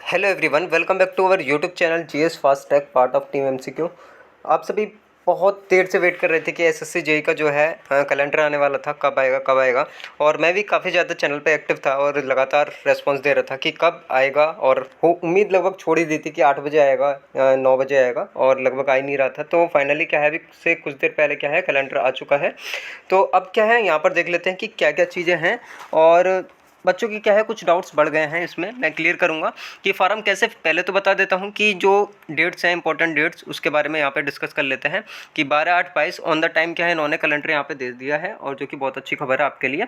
Hello everyone, welcome back to our YouTube channel GS fast track part of team MCQ. आप सभी बहुत देर से wait कर रहे थे कि एसएससी जेई का जो है कैलेंडर आने वाला था, कब आएगा कब आएगा। और मैं भी काफ़ी ज़्यादा चैनल पे एक्टिव था और लगातार रेस्पॉन्स दे रहा था कि कब आएगा। और वो उम्मीद लगभग छोड़ ही दी थी कि 8 बजे आएगा, 9 बजे आएगा, और लगभग आ ही नहीं रहा था। तो फाइनली क्या है, अभी से कुछ देर पहले क्या है, कैलेंडर आ चुका है। तो अब क्या है, यहाँ पर देख लेते हैं कि क्या क्या चीज़ें हैं। और बच्चों की क्या है, कुछ डाउट्स बढ़ गए हैं, इसमें मैं क्लियर करूंगा कि फार्म कैसे। पहले तो बता देता हूं कि जो डेट्स हैं, इंपॉर्टेंट डेट्स, उसके बारे में यहाँ पे डिस्कस कर लेते हैं कि 12/8/22 ऑन द टाइम क्या है, इन्होंने कैलेंडर यहाँ पे दे दिया है, और जो कि बहुत अच्छी खबर है आपके लिए।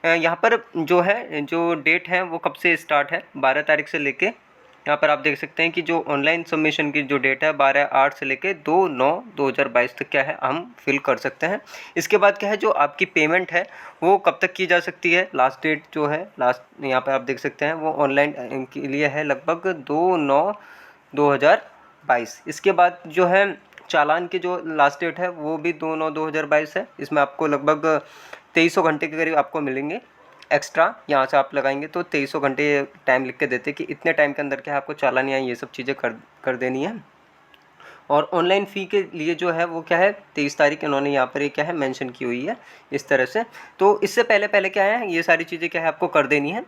यहाँ पर जो है, जो डेट है वो कब से स्टार्ट है, 12 तारीख से लेके, यहाँ पर आप देख सकते हैं कि जो ऑनलाइन सबमिशन की जो डेट है 12/8 से लेके 2/9/2022 तक क्या है, हम फिल कर सकते हैं। इसके बाद क्या है, जो आपकी पेमेंट है वो कब तक की जा सकती है, लास्ट डेट जो है, लास्ट यहाँ पर आप देख सकते हैं वो ऑनलाइन के लिए है लगभग 2/9/2022। इसके बाद जो है चालान की जो लास्ट डेट है वो भी 2/9/2022 है। इसमें आपको लगभग 2300 घंटे के करीब आपको मिलेंगे एक्स्ट्रा। यहाँ से आप लगाएंगे तो 2300 घंटे टाइम लिख के देते कि इतने टाइम के अंदर क्या है आपको चालान या ये सब चीज़ें कर देनी है। और ऑनलाइन फ़ी के लिए जो है वो क्या है, 23 तारीख इन्होंने यहाँ पर ये क्या है मेंशन की हुई है इस तरह से। तो इससे पहले पहले क्या है, ये सारी चीज़ें क्या है आपको कर देनी है।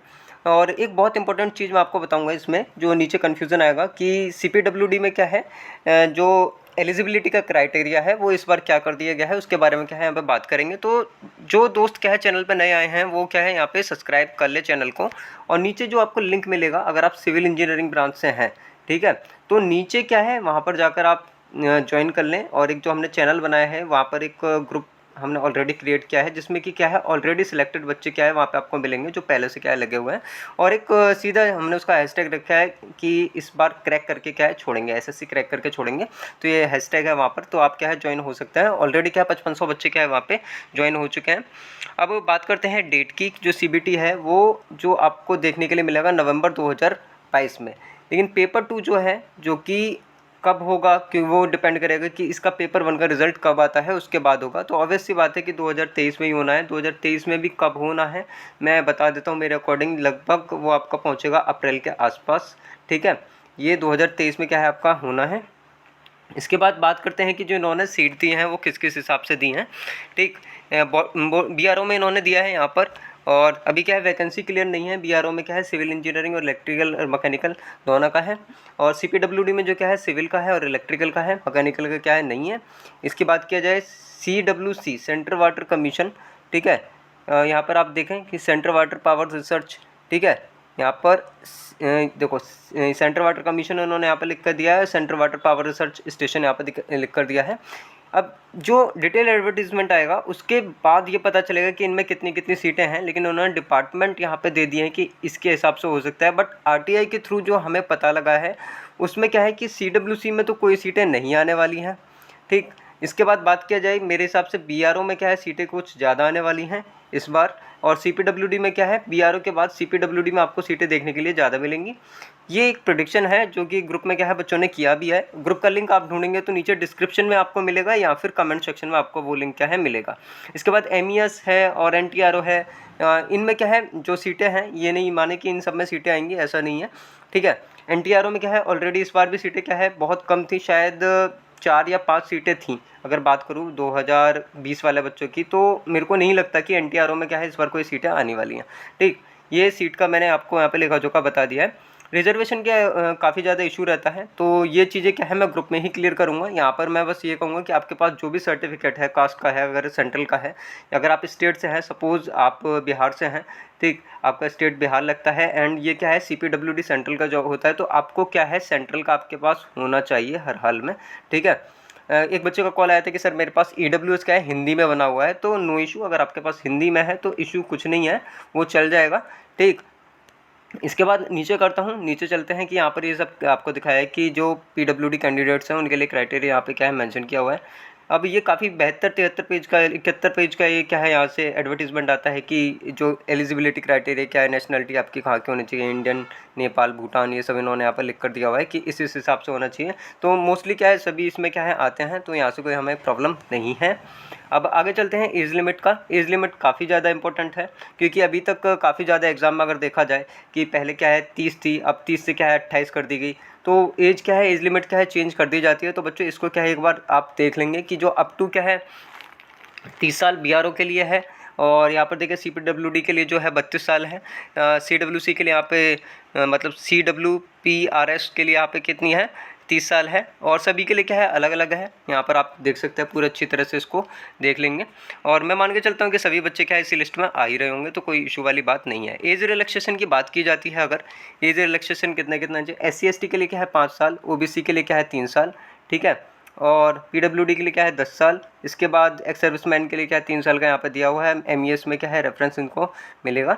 और एक बहुत इंपॉर्टेंट चीज़ मैं आपको बताऊंगा इसमें, जो नीचे कन्फ्यूज़न आएगा कि CPWD में क्या है, जो एलिजिबिलिटी का क्राइटेरिया है वो इस बार क्या कर दिया गया है, उसके बारे में क्या है यहाँ पे बात करेंगे। तो जो दोस्त क्या है चैनल पे नए आए हैं वो क्या है, यहाँ पे सब्सक्राइब कर ले चैनल को। और नीचे जो आपको लिंक मिलेगा, अगर आप सिविल इंजीनियरिंग ब्रांच से हैं, ठीक है, तो नीचे क्या है वहाँ पर जाकर आप ज्वाइन कर लें। और एक जो हमने चैनल बनाया है वहाँ पर एक ग्रुप हमने ऑलरेडी क्रिएट किया है, जिसमें कि क्या है ऑलरेडी सिलेक्टेड बच्चे क्या है वहाँ पे आपको मिलेंगे जो पहले से क्या है लगे हुए हैं। और एक सीधा हमने उसका हैशटैग रखा है कि इस बार क्रैक करके क्या है छोड़ेंगे, एसएससी क्रैक करके छोड़ेंगे। तो ये हैशटैग है वहाँ पर, तो आप क्या है ज्वाइन हो सकते हैं। ऑलरेडी क्या है 5500 बच्चे क्या है वहाँ पे ज्वाइन हो चुके हैं। अब बात करते हैं डेट की। जो CBT है वो जो आपको देखने के लिए मिलेगा नवंबर 2022 में। लेकिन पेपर 2 जो है, जो कि कब होगा, कि वो डिपेंड करेगा कि इसका पेपर 1 का रिजल्ट कब आता है, उसके बाद होगा। तो ऑब्वियस सी बात है कि 2023 में ही होना है। 2023 में भी कब होना है मैं बता देता हूँ, मेरे अकॉर्डिंग लगभग वो आपका पहुँचेगा अप्रैल के आसपास, ठीक है। ये 2023 में क्या है आपका होना है। इसके बाद बात करते हैं कि जो इन्होंने सीट दी हैं वो किस किस हिसाब से दी हैं, ठीक। BRO में इन्होंने दिया है यहाँ पर। और अभी क्या है वैकेंसी क्लियर नहीं है। BRO में क्या है सिविल इंजीनियरिंग और इलेक्ट्रिकल और मैकेनिकल दोनों का है। और CPWD में जो क्या है सिविल का है और इलेक्ट्रिकल का है, मैकेनिकल का क्या है नहीं है। इसकी बात किया जाए CWC सेंट्रल वाटर कमीशन, ठीक है। यहाँ पर आप देखें कि सेंट्रल वाटर पावर रिसर्च, ठीक है। यहाँ पर देखो सेंट्रल वाटर कमीशन उन्होंने यहाँ पर लिख कर दिया है, central water power research station यहाँ पर लिख कर दिया है। अब जो डिटेल एडवर्टीजमेंट आएगा उसके बाद ये पता चलेगा कि इनमें कितनी कितनी सीटें हैं। लेकिन उन्होंने डिपार्टमेंट यहाँ पे दे दिए हैं कि इसके हिसाब से हो सकता है। बट RTI के थ्रू जो हमें पता लगा है उसमें क्या है कि CWC में तो कोई सीटें नहीं आने वाली हैं, ठीक। इसके बाद बात किया जाए मेरे हिसाब से BRO में क्या है सीटें कुछ ज़्यादा आने वाली हैं इस बार। और CPWD में क्या है, BRO के बाद CPWD में आपको सीटें देखने के लिए ज़्यादा मिलेंगी। ये एक प्रेडिक्शन है जो कि ग्रुप में क्या है बच्चों ने किया भी है। ग्रुप का लिंक आप ढूंढेंगे तो नीचे डिस्क्रिप्शन में आपको मिलेगा या फिर कमेंट सेक्शन में आपको वो लिंक क्या है मिलेगा। इसके बाद MES है और NTRO है। इनमें क्या है जो सीटें हैं, ये नहीं माने कि इन सब में सीटें आएंगी, ऐसा नहीं है, ठीक है। NTRO में क्या है ऑलरेडी इस बार भी सीटें क्या है बहुत कम थी, शायद 4 या 5 सीटें थी। अगर बात करूँ 2020 वाले बच्चों की, तो मेरे को नहीं लगता कि NTRO में क्या है इस बार कोई सीटें आने वाली हैं, ठीक। ये सीट का मैंने आपको यहाँ पे लेखा जोखा बता दिया है। रिजर्वेशन का काफ़ी ज़्यादा इशू रहता है, तो ये चीज़ें क्या है मैं ग्रुप में ही क्लियर करूँगा। यहाँ पर मैं बस ये कहूँगा कि आपके पास जो भी सर्टिफिकेट है, कास्ट का है, अगर सेंट्रल का है, अगर आप स्टेट से हैं, सपोज़ आप बिहार से हैं, ठीक, आपका स्टेट बिहार लगता है। एंड ये क्या है CPWD सेंट्रल का जॉब होता है, तो आपको क्या है सेंट्रल का आपके पास होना चाहिए हर हाल में, ठीक है। एक बच्चे का कॉल आया था कि सर मेरे पास EWS का है, हिंदी में बना हुआ है, तो नो इशू, अगर आपके पास हिंदी में है तो इशू कुछ नहीं है, वो चल जाएगा, ठीक। इसके बाद नीचे करता हूँ, नीचे चलते हैं कि यहाँ पर ये सब आपको दिखाया है कि जो PWD कैंडिडेट्स हैं उनके लिए क्राइटेरिया यहाँ पे क्या है मेंशन किया हुआ है। अब ये काफ़ी 72-73 पेज का, 71 पेज का ये क्या है यहाँ से एडवर्टीजमेंट आता है कि जो एलिजिबिलिटी क्राइटेरिया क्या है, नेशनलिटी आपकी कहाँ की होनी चाहिए, इंडियन, नेपाल, भूटान, ये सब इन्होंने यहाँ पर लिख कर दिया हुआ है कि इस हिसाब से होना चाहिए। तो मोस्टली क्या है सभी इसमें क्या है आते हैं, तो यहाँ से कोई हमें प्रॉब्लम नहीं है। अब आगे चलते हैं एज लिमिट का। एज लिमिट काफ़ी ज़्यादा इंपॉर्टेंट है, क्योंकि अभी तक काफ़ी ज़्यादा एग्जाम में अगर देखा जाए कि पहले क्या है 30 थी, अब 30 से क्या है 28 कर दी गई। तो एज क्या है, एज लिमिट क्या है, चेंज कर दी जाती है। तो बच्चों इसको क्या है एक बार आप देख लेंगे कि जो अप टू क्या है 30 साल BRO के लिए है, और यहाँ पर देखिए CPWD के लिए जो है 32 साल है। CWC के लिए यहाँ पे मतलब CWPRS के लिए यहाँ पे कितनी है, 30 साल है। और सभी के लिए क्या है, अलग अलग है। यहाँ पर आप देख सकते हैं, पूरे अच्छी तरह से इसको देख लेंगे। और मैं मान के चलता हूँ कि सभी बच्चे क्या है इसी लिस्ट में आ ही रहे होंगे, तो कोई इशू वाली बात नहीं है। एज रिलैक्सेशन की बात की जाती है, अगर एज रिलैक्सेशन कितना कितना चाहिए, SC ST के लिए क्या है 5 साल, OBC के लिए क्या है 3 साल, ठीक है। और PWD के लिए क्या है 10 साल। इसके बाद एक्स सर्विसमैन के लिए क्या है 3 साल का यहाँ पे दिया हुआ है। MES में क्या है रेफरेंस इनको मिलेगा।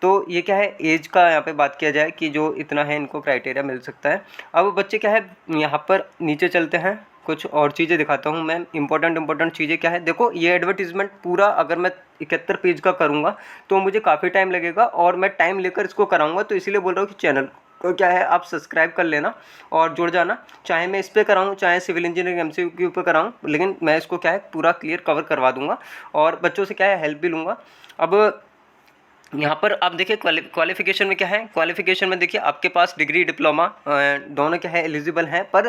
तो ये क्या है एज का यहाँ पे बात किया जाए कि जो इतना है इनको क्राइटेरिया मिल सकता है। अब बच्चे क्या है यहाँ पर नीचे चलते हैं, कुछ और चीज़ें दिखाता हूँ मैं। इंपॉर्टेंट चीज़ें क्या है, देखो ये एडवर्टीज़मेंट पूरा अगर मैं 71 पेज का करूँगा तो मुझे काफ़ी टाइम लगेगा, और मैं टाइम लेकर इसको कराऊँगा। तो इसीलिए बोल रहा हूँ कि चैनल को क्या है आप सब्सक्राइब कर लेना और जुड़ जाना। चाहे मैं इस पर कराऊँ, चाहे सिविल इंजीनियरिंग MCQ पे कराऊँ, लेकिन मैं इसको क्या है पूरा क्लियर कवर करवा दूँगा, और बच्चों से क्या है हेल्प भी लूँगा। अब यहाँ पर आप देखिए क्वालिफिकेशन में क्या है, क्वालिफिकेशन में देखिए आपके पास डिग्री डिप्लोमा दोनों क्या है एलिजिबल हैं, पर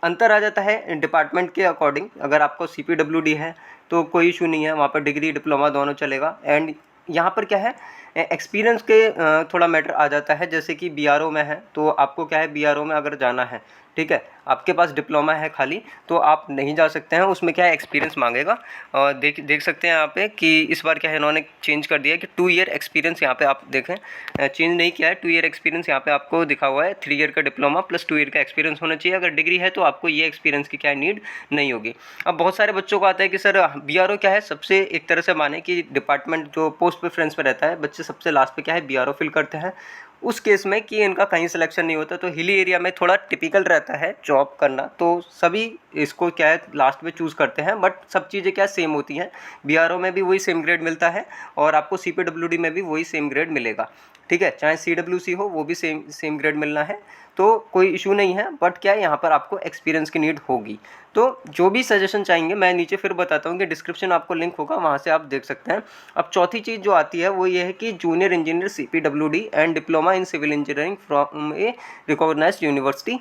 अंतर आ जाता है डिपार्टमेंट के अकॉर्डिंग। अगर आपको CPWD है तो कोई इशू नहीं है, वहाँ पर डिग्री डिप्लोमा दोनों चलेगा। एंड यहाँ पर क्या है एक्सपीरियंस के थोड़ा मैटर आ जाता है, जैसे कि BRO में है तो आपको क्या है BRO में अगर जाना है, ठीक है, आपके पास डिप्लोमा है खाली तो आप नहीं जा सकते हैं, उसमें क्या है एक्सपीरियंस मांगेगा। और देख सकते हैं यहाँ पे कि इस बार क्या है इन्होंने चेंज कर दिया है कि 2 ईयर एक्सपीरियंस यहाँ पे आप देखें, चेंज नहीं किया है। 2 ईयर एक्सपीरियंस यहाँ पे आपको दिखा हुआ है, 3 ईयर का डिप्लोमा प्लस 2 ईयर का एक्सपीरियंस होना चाहिए। अगर डिग्री है तो आपको ये एक्सपीरियंस की क्या है नीड नहीं होगी। अब बहुत सारे बच्चों को आता है कि सर BRO क्या है, सबसे एक तरह से माने कि डिपार्टमेंट जो पोस्ट प्रेफरेंस में रहता है, बच्चे सबसे लास्ट पे क्या है BRO फिल करते हैं। उस केस में कि इनका कहीं सिलेक्शन नहीं होता, तो हिली एरिया में थोड़ा टिपिकल रहता है जॉब करना, तो सभी इसको क्या है लास्ट में चूज़ करते हैं। बट सब चीज़ें क्या सेम होती हैं, BRO में भी वही सेम ग्रेड मिलता है, और आपको CPWD में भी वही सेम ग्रेड मिलेगा, ठीक है। चाहे CWC हो वो भी सेम ग्रेड मिलना है, तो कोई इशू नहीं है। बट क्या है यहाँ पर आपको एक्सपीरियंस की नीड होगी। तो जो भी सजेशन चाहेंगे मैं नीचे फिर बताता हूँ कि डिस्क्रिप्शन आपको लिंक होगा, वहाँ से आप देख सकते हैं। अब चौथी चीज़ जो आती है वो ये है कि junior engineer CPWD and diploma in civil engineering from a recognised university.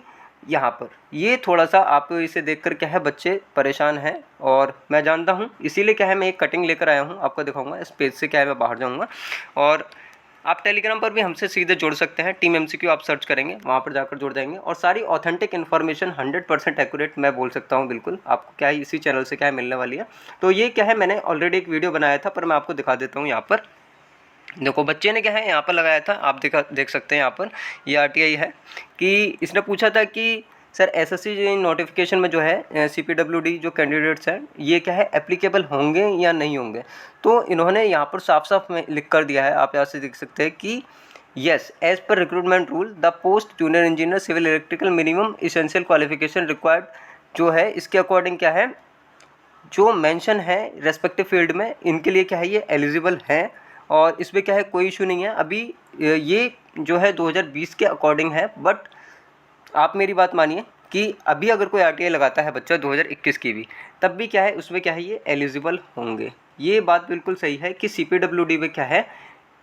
यहाँ पर ये थोड़ा सा आप इसे देखकर क्या है बच्चे परेशान हैं, और मैं जानता हूँ, इसीलिए क्या है मैं एक कटिंग लेकर आया हूँ, आपको दिखाऊंगा। इस पेज से क्या है मैं बाहर जाऊँगा, और आप टेलीग्राम पर भी हमसे सीधे जुड़ सकते हैं। टीम MCQ आप सर्च करेंगे, वहाँ पर जाकर जुड़ जाएंगे, और सारी ऑथेंटिक इन्फॉर्मेशन 100% एक्यूरेट मैं बोल सकता हूँ बिल्कुल आपको क्या है इसी चैनल से क्या है मिलने वाली है। तो ये क्या है मैंने ऑलरेडी एक वीडियो बनाया था, पर मैं आपको दिखा देता हूँ। यहाँ पर देखो बच्चे ने क्या है यहाँ पर लगाया था, आप देख सकते हैं यहाँ पर ये RTI है कि इसने पूछा था कि सर SSC नोटिफिकेशन में जो है CPWD जो कैंडिडेट्स हैं ये क्या है एप्लीकेबल होंगे या नहीं होंगे। तो इन्होंने यहाँ पर साफ साफ में लिख कर दिया है, आप यहाँ से देख सकते हैं कि yes as per recruitment rule the post junior engineer civil electrical minimum essential qualification required जो है इसके अकॉर्डिंग क्या है जो मेंशन है रेस्पेक्टिव फील्ड में इनके लिए क्या है ये एलिजिबल है, और इसमें क्या है कोई इशू नहीं है। अभी ये जो है 2020 के अकॉर्डिंग है, बट आप मेरी बात मानिए कि अभी अगर कोई RTI लगाता है बच्चा 2021 की भी, तब भी क्या है उसमें क्या है ये एलिजिबल होंगे। ये बात बिल्कुल सही है कि CPWD में क्या है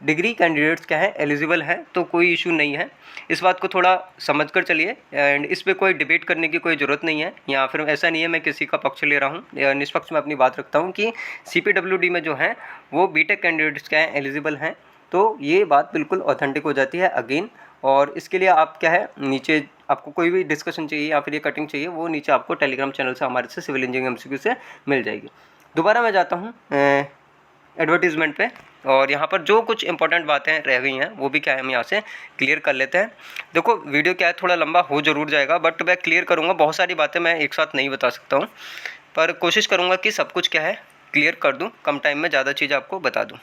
डिग्री कैंडिडेट्स क्या है एलिजिबल है, तो कोई इशू नहीं है। इस बात को थोड़ा समझ कर चलिए, एंड इस पर कोई डिबेट करने की कोई ज़रूरत नहीं है, या फिर ऐसा नहीं है मैं किसी का पक्ष ले रहा हूँ, निष्पक्ष मैं अपनी बात रखता हूँ कि CPWD में जो है वो BTech कैंडिडेट्स क्या है एलिजिबल हैं। तो ये बात बिल्कुल ऑथेंटिक हो जाती है अगेन। और इसके लिए आप क्या है नीचे आपको कोई भी डिस्कशन चाहिए या फिर ये कटिंग चाहिए वो नीचे आपको टेलीग्राम चैनल से हमारे से सिविल इंजीनियरिंग MCQ से मिल जाएगी। दोबारा मैं जाता हूँ एडवर्टीज़मेंट पे, और यहाँ पर जो कुछ इंपॉर्टेंट बातें रह गई हैं वो भी क्या है हम यहाँ से क्लियर कर लेते हैं। देखो वीडियो क्या है थोड़ा लंबा हो ज़रूर जाएगा, बट मैं क्लियर करूँगा। बहुत सारी बातें मैं एक साथ नहीं बता सकता हूँ, पर कोशिश करूँगा कि सब कुछ क्या है क्लियर कर दूँ, कम टाइम में ज़्यादा चीज़ आपको बता दूँ।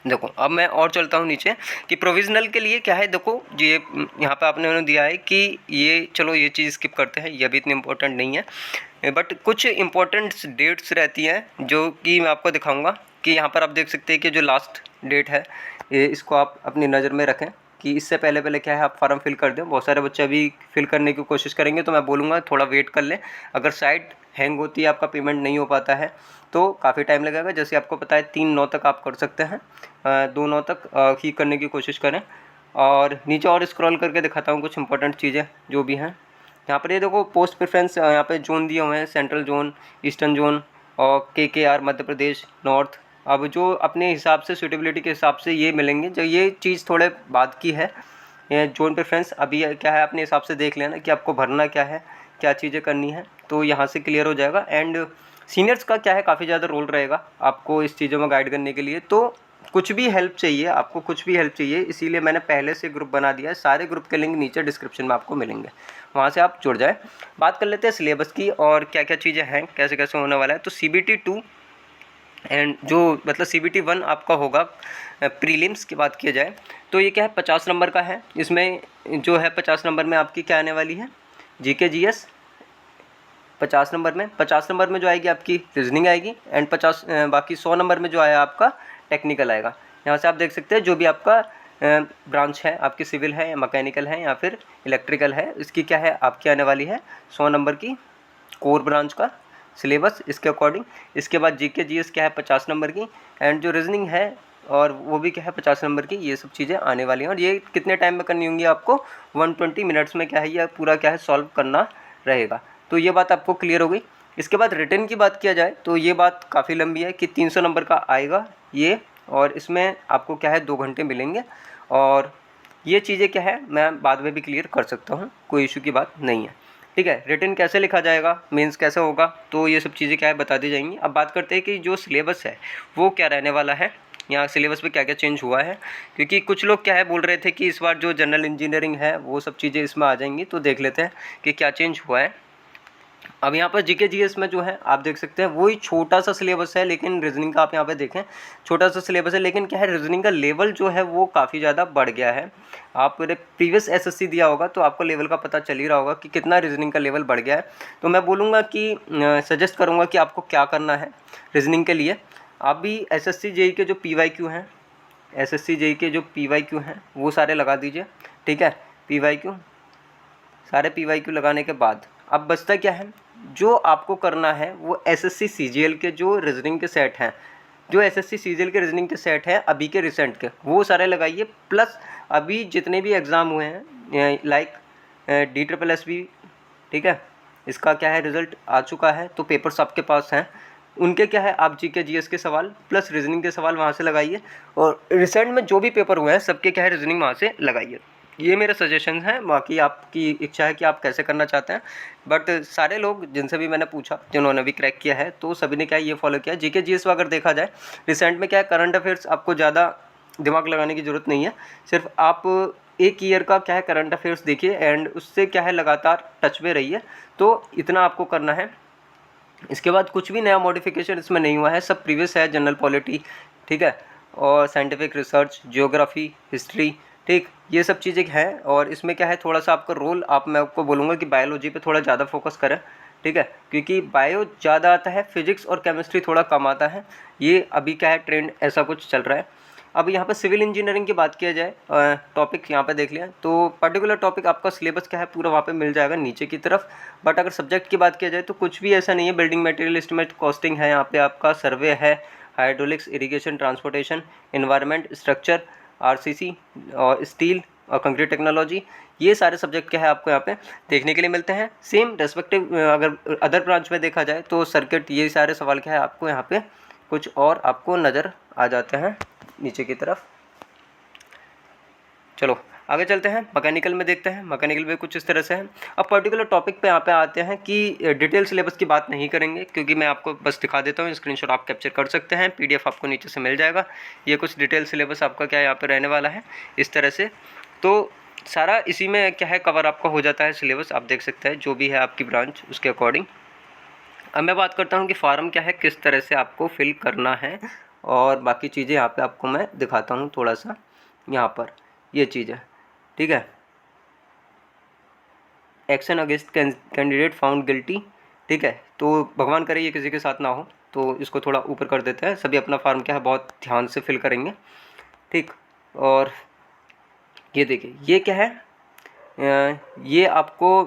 देखो अब मैं और चलता हूँ नीचे कि प्रोविज़नल के लिए क्या है। देखो ये यहाँ पे आपने उन्होंने दिया है कि ये चलो ये चीज़ स्किप करते हैं, ये भी इतनी इम्पोर्टेंट नहीं है, बट कुछ इंपॉर्टेंट डेट्स रहती हैं जो कि मैं आपको दिखाऊंगा। कि यहाँ पर आप देख सकते हैं कि जो लास्ट डेट है इसको आप अपनी नज़र में रखें कि इससे पहले पहले क्या है आप फॉर्म फिल कर दें। बहुत सारे बच्चे अभी फिल करने की कोशिश करेंगे तो मैं बोलूँगा थोड़ा वेट कर लें। अगर साइट हैंग होती है, आपका पेमेंट नहीं हो पाता है, तो काफ़ी टाइम लगेगा। जैसे आपको पता है 3/9 तक आप कर सकते हैं, 2/9 तक ही करने की कोशिश करें। और नीचे और स्क्रॉल करके दिखाता हूँ कुछ इंपॉर्टेंट चीज़ें जो भी हैं यहाँ पर। ये देखो पोस्ट प्रेफरेंस, यहाँ पे जोन दिए हुए हैं, सेंट्रल जोन, ईस्टर्न जोन और KKR मध्य प्रदेश, नॉर्थ। अब जो अपने हिसाब से सूटेबिलिटी के हिसाब से ये मिलेंगे, जो ये चीज़ थोड़े बाद की है, ये जोन प्रेफरेंस अभी क्या है अपने हिसाब से देख लेना कि आपको भरना क्या है, क्या चीज़ें करनी है, तो यहाँ से क्लियर हो जाएगा। एंड सीनियर्स का क्या है, काफ़ी ज़्यादा रोल रहेगा आपको इस चीज़ों में गाइड करने के लिए। तो कुछ भी हेल्प चाहिए आपको, कुछ भी हेल्प चाहिए, इसीलिए मैंने पहले से ग्रुप बना दिया है। सारे ग्रुप के लिंक नीचे डिस्क्रिप्शन में आपको मिलेंगे, वहाँ से आप जुड़ जाए। बात कर लेते हैं सिलेबस की और क्या क्या चीज़ें हैं, कैसे कैसे होने वाला है। तो CBT 2 एंड जो मतलब CBT 1 आपका होगा प्रीलिम्स की बात किया जाए तो ये क्या है 50 नंबर का है। इसमें जो है 50 नंबर में आपकी क्या आने वाली है, GK GS 50 नंबर में जो आएगी आपकी रीजनिंग आएगी। एंड 50 बाकी 100 नंबर में जो आया आपका टेक्निकल आएगा। यहाँ से आप देख सकते हैं जो भी आपका ब्रांच है, आपकी सिविल है या मैकेनिकल है या फिर इलेक्ट्रिकल है, इसकी क्या है आपकी आने वाली है 100 नंबर की कोर ब्रांच का सिलेबस इसके अकॉर्डिंग। इसके बाद GK GS क्या है 50 नंबर की, एंड जो रीजनिंग है और वो भी क्या है 50 नंबर की। ये सब चीज़ें आने वाली हैं और ये कितने टाइम में करनी होंगी आपको, 120 मिनट्स में क्या है ये पूरा क्या है सॉल्व करना रहेगा। तो ये बात आपको क्लियर हो गई। इसके बाद रिटर्न की बात किया जाए तो ये बात काफ़ी लंबी है कि 300 नंबर का आएगा ये, और इसमें आपको क्या है 2 घंटे मिलेंगे। और ये चीज़ें क्या है मैं बाद में भी क्लियर कर सकता हूँ, कोई इशू की बात नहीं है, ठीक है। रिटर्न कैसे लिखा जाएगा, मेंस कैसे होगा, तो ये सब चीज़ें क्या है बता दी जाएंगी। अब बात करते हैं कि जो सिलेबस है वो क्या रहने वाला है, यहाँ सिलेबस पे क्या क्या चेंज हुआ है। क्योंकि कुछ लोग क्या है बोल रहे थे कि इस बार जो जनरल इंजीनियरिंग है वो सब चीज़ें इसमें आ जाएंगी, तो देख लेते हैं कि क्या चेंज हुआ है। अब यहाँ पर GK GS में जो है आप देख सकते हैं वही छोटा सा सिलेबस है, लेकिन रीजनिंग का आप यहाँ पे देखें छोटा सा सिलेबस है, लेकिन क्या है रीजनिंग का लेवल जो है वो काफ़ी ज़्यादा बढ़ गया है। आप प्रीवियस SSC दिया होगा तो आपको लेवल का पता चल ही रहा होगा कि कितना रीजनिंग का लेवल बढ़ गया है। तो मैं बोलूँगा कि सजेस्ट करूँगा कि आपको क्या करना है रीजनिंग के लिए। आप भी SSC JEE के जो PYQ हैं, SSC JEE के जो PYQ हैं वो सारे लगा दीजिए, ठीक है। PYQ सारे PYQ लगाने के बाद अब बचता क्या है, जो आपको करना है वो SSC CGL के जो रीजनिंग के सेट हैं, जो SSC CGL के रीजनिंग के सेट हैं अभी के रिसेंट के, वो सारे लगाइए। प्लस अभी जितने भी एग्ज़ाम हुए हैं लाइक DSSS, ठीक है, इसका क्या है रिज़ल्ट आ चुका है, तो पेपर्स आपके पास हैं, उनके क्या है आप GK GS के सवाल प्लस रीजनिंग के सवाल वहाँ से लगाइए। और रिसेंट में जो भी पेपर हुए हैं सबके क्या है रीजनिंग वहाँ से लगाइए। ये मेरे सजेशन हैं, बाकी आपकी इच्छा है कि आप कैसे करना चाहते हैं। बट सारे लोग जिनसे भी मैंने पूछा जिन्होंने भी क्रैक किया है तो सभी ने क्या ये फॉलो किया। GK GS अगर देखा जाए रिसेंट में क्या है करंट अफेयर्स आपको ज़्यादा दिमाग लगाने की ज़रूरत नहीं है, सिर्फ आप एक ईयर का क्या है करंट अफेयर्स देखिए एंड उससे क्या है लगातार टच में रहिए, तो इतना आपको करना है। इसके बाद कुछ भी नया मॉडिफिकेशन इसमें नहीं हुआ है, सब प्रीवियस है। जनरल पॉलिटी, ठीक है, और साइंटिफिक रिसर्च, ज्योग्राफी, हिस्ट्री, ठीक, ये सब चीज़ें हैं। और इसमें क्या है थोड़ा सा आपका रोल मैं आपको बोलूँगा कि बायोलॉजी पे थोड़ा ज़्यादा फोकस करें, ठीक है, क्योंकि बायो ज़्यादा आता है, फिजिक्स और केमिस्ट्री थोड़ा कम आता है। ये अभी क्या है ट्रेंड ऐसा कुछ चल रहा है। अब यहाँ पर सिविल इंजीनियरिंग की बात किया जाए, टॉपिक यहाँ पे देख लिया तो पर्टिकुलर टॉपिक आपका सिलेबस क्या है पूरा वहाँ पे मिल जाएगा नीचे की तरफ। बट अगर सब्जेक्ट की बात किया जाए तो कुछ भी ऐसा नहीं है। बिल्डिंग मटेरियल एस्टिमेट, कॉस्टिंग है, यहाँ पे आपका सर्वे है, hydraulics, irrigation, transportation, environment, structure, RCC और स्टील और कंक्रीट टेक्नोलॉजी, ये सारे सब्जेक्ट क्या है आपको यहाँ पे देखने के लिए मिलते हैं। सेम रेस्पेक्टिव अगर अदर ब्रांच में देखा जाए तो सर्किट, ये सारे सवाल क्या है आपको यहाँ पे कुछ और आपको नज़र आ जाते हैं नीचे की तरफ। चलो आगे चलते हैं, मैकेनिकल में देखते हैं। मैकेनिकल में कुछ इस तरह से है। अब पर्टिकुलर टॉपिक पे यहाँ पे आते हैं कि डिटेल सिलेबस की बात नहीं करेंगे, क्योंकि मैं आपको बस दिखा देता हूँ, स्क्रीनशॉट आप कैप्चर कर सकते हैं, PDF आपको नीचे से मिल जाएगा। ये कुछ डिटेल सिलेबस आपका क्या यहाँ पे रहने वाला है इस तरह से। तो सारा इसी में क्या है कवर आपका हो जाता है सिलेबस, आप देख सकते हैं जो भी है आपकी ब्रांच उसके अकॉर्डिंग। अब मैं बात करता हूँ कि फॉर्म क्या है, किस तरह से आपको फिल करना है, और बाकी चीज़ें यहाँ पे आपको मैं दिखाता हूँ थोड़ा सा। यहाँ पर ये चीज़ है, ठीक है, action against candidate found guilty, ठीक है, तो भगवान करे ये किसी के साथ ना हो, तो इसको थोड़ा ऊपर कर देते हैं। सभी अपना फॉर्म क्या है बहुत ध्यान से फिल करेंगे, ठीक। और ये देखिए ये क्या है, ये आपको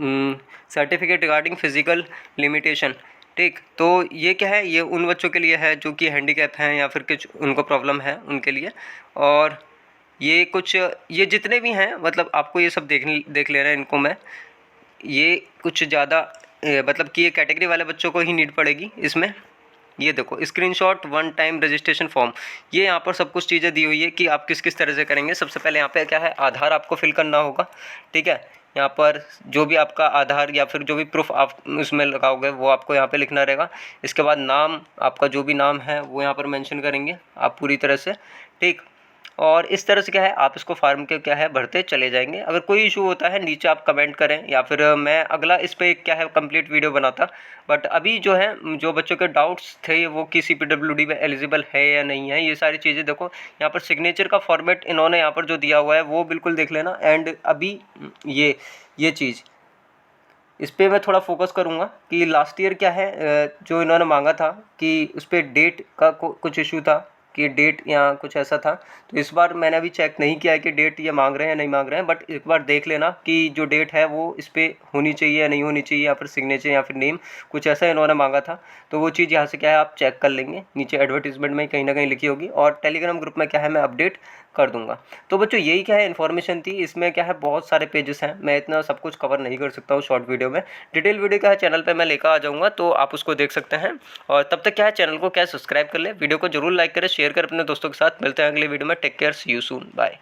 सर्टिफिकेट रिगार्डिंग फिजिकल लिमिटेशन। ठीक, तो ये क्या है, ये उन बच्चों के लिए है जो कि हैंडीकैप हैं या फिर कुछ उनको प्रॉब्लम है उनके लिए। और ये कुछ, ये जितने भी हैं मतलब आपको ये सब देख लेना है इनको मैं। ये कुछ ज़्यादा मतलब कि ये कैटेगरी वाले बच्चों को ही नीड पड़ेगी इसमें। ये देखो screenshot one time registration form, ये यहाँ पर सब कुछ चीज़ें दी हुई है कि आप किस किस तरह से करेंगे। सबसे पहले यहाँ पे क्या है, आधार आपको फिल करना होगा। ठीक है, यहाँ पर जो भी आपका आधार या फिर जो भी प्रूफ आप उसमें लगाओगे वो आपको यहाँ पे लिखना रहेगा। इसके बाद नाम, आपका जो भी नाम है वो यहाँ पर मेंशन करेंगे आप पूरी तरह से। ठीक, और इस तरह से क्या है, आप इसको फार्म के क्या है भरते चले जाएंगे। अगर कोई इशू होता है नीचे आप कमेंट करें, या फिर मैं अगला इस पे क्या है कंप्लीट वीडियो बनाता। बट अभी जो है, जो बच्चों के डाउट्स थे वो कि CPWD में एलिजिबल है या नहीं है, ये सारी चीज़ें देखो। यहाँ पर सिग्नेचर का फॉर्मेट इन्होंने यहाँ पर जो दिया हुआ है वो बिल्कुल देख लेना। एंड अभी ये चीज़ इस पर मैं थोड़ा फोकस करूँगा कि लास्ट ईयर क्या है जो इन्होंने मांगा था कि उस पर डेट का कुछ इशू था कि डेट या कुछ ऐसा था। तो इस बार मैंने अभी चेक नहीं किया है कि डेट ये मांग रहे हैं या नहीं मांग रहे हैं, बट एक बार देख लेना कि जो डेट है वो इस पर होनी चाहिए या नहीं होनी चाहिए, या फिर सिग्नेचर या फिर नेम कुछ ऐसा इन्होंने मांगा था। तो वो चीज़ यहाँ से क्या है आप चेक कर लेंगे, नीचे एडवर्टीजमेंट में कहीं ना कहीं लिखी होगी, और टेलीग्राम ग्रुप में क्या है मैं अपडेट कर दूंगा। तो बच्चों यही क्या है इन्फॉर्मेशन थी। इसमें क्या है बहुत सारे पेजेस हैं, मैं इतना सब कुछ कवर नहीं कर सकता हूँ शॉर्ट वीडियो में। डिटेल वीडियो क्या है चैनल पे मैं लेकर आ जाऊँगा, तो आप उसको देख सकते हैं। और तब तक क्या है चैनल को क्या है सब्सक्राइब कर ले, वीडियो को जरूर लाइक करें, शेयर करें अपने दोस्तों के साथ। मिलते हैं अगले वीडियो में। Take care, see you soon, bye.